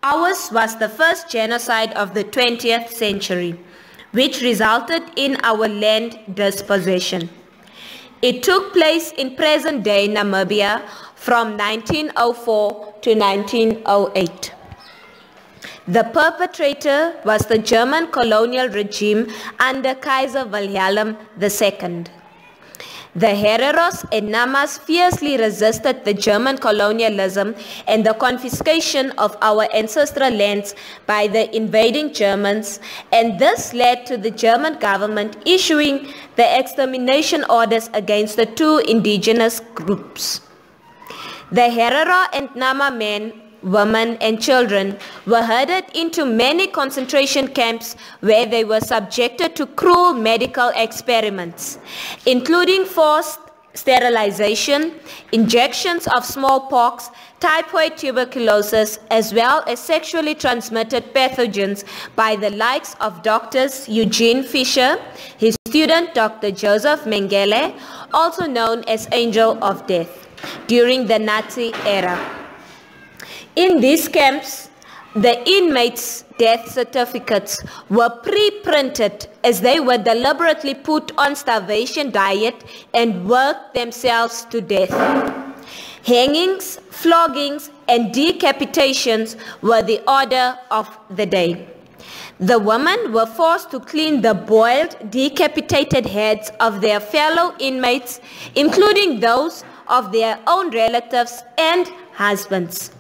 Ours was the first genocide of the 20th century, which resulted in our land dispossession. It took place in present-day Namibia from 1904 to 1908. The perpetrator was the German colonial regime under Kaiser Wilhelm II. The Hereros and Namas fiercely resisted the German colonialism and the confiscation of our ancestral lands by the invading Germans, and this led to the German government issuing the extermination orders against the two indigenous groups. The Herero and Nama men, women and children were herded into many concentration camps where they were subjected to cruel medical experiments, including forced sterilization, injections of smallpox, typhoid tuberculosis, as well as sexually transmitted pathogens by the likes of Drs. Eugene Fischer, his student Dr. Joseph Mengele, also known as Angel of Death, during the Nazi era. In these camps, the inmates' death certificates were pre-printed as they were deliberately put on starvation diet and worked themselves to death. Hangings, floggings, and decapitations were the order of the day. The women were forced to clean the boiled, decapitated heads of their fellow inmates, including those of their own relatives and husbands.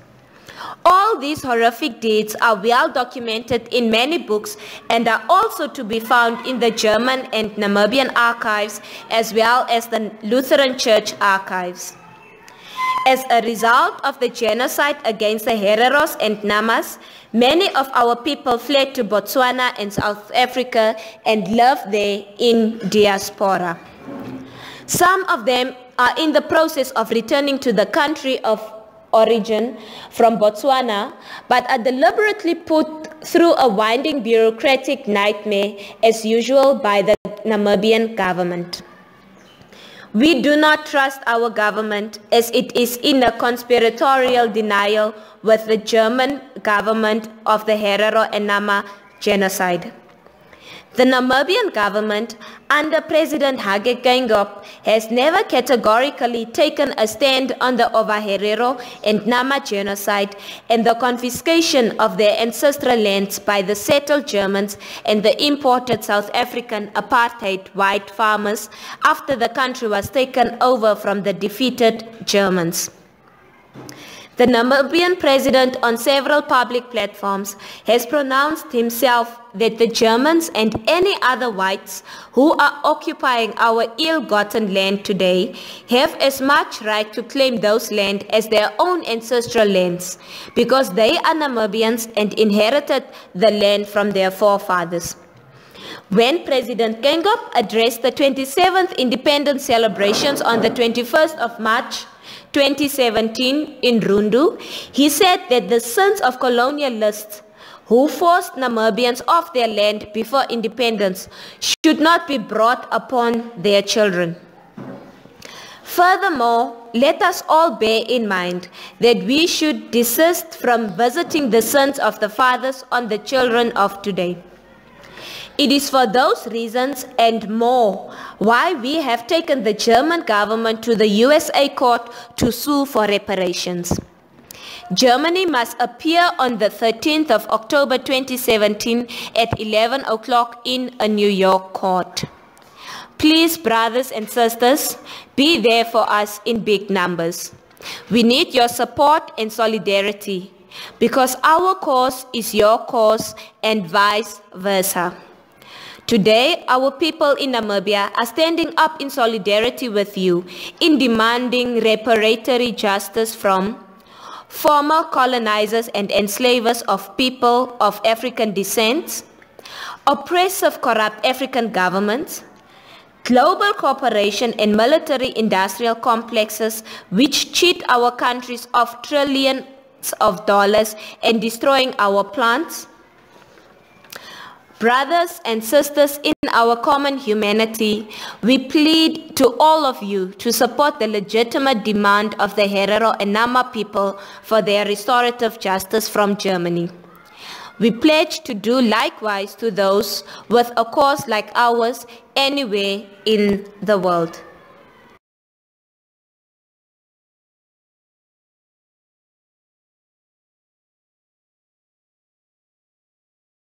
All these horrific deeds are well documented in many books and are also to be found in the German and Namibian archives as well as the Lutheran Church archives. As a result of the genocide against the Hereros and Namas, many of our people fled to Botswana and South Africa and live there in diaspora. Some of them are in the process of returning to the country of origin from Botswana, but are deliberately put through a winding bureaucratic nightmare as usual by the Namibian government. We do not trust our government as it is in a conspiratorial denial with the German government of the Herero and Nama genocide. The Namibian government under President Hage Geingob has never categorically taken a stand on the Ovaherero and Nama genocide and the confiscation of their ancestral lands by the settled Germans and the imported South African apartheid white farmers after the country was taken over from the defeated Germans. The Namibian president on several public platforms has pronounced himself that the Germans and any other whites who are occupying our ill-gotten land today have as much right to claim those land as their own ancestral lands because they are Namibians and inherited the land from their forefathers. When President Geingob addressed the 27th independence celebrations on the 21st of March 2017 in Rundu, he said that the sons of colonialists who forced Namibians off their land before independence should not be brought upon their children. Furthermore, let us all bear in mind that we should desist from visiting the sins of the fathers on the children of today. It is for those reasons and more why we have taken the German government to the USA court to sue for reparations. Germany must appear on the 13th of October 2017 at 11 o'clock in a New York court. Please, brothers and sisters, be there for us in big numbers. We need your support and solidarity because our cause is your cause and vice versa. Today, our people in Namibia are standing up in solidarity with you in demanding reparatory justice from former colonizers and enslavers of people of African descent, oppressive corrupt African governments, global corporation and military-industrial complexes which cheat our countries of trillions of dollars and destroying our plants. Brothers and sisters in our common humanity, we plead to all of you to support the legitimate demand of the Herero and Nama people for their restorative justice from Germany. We pledge to do likewise to those with a cause like ours anywhere in the world.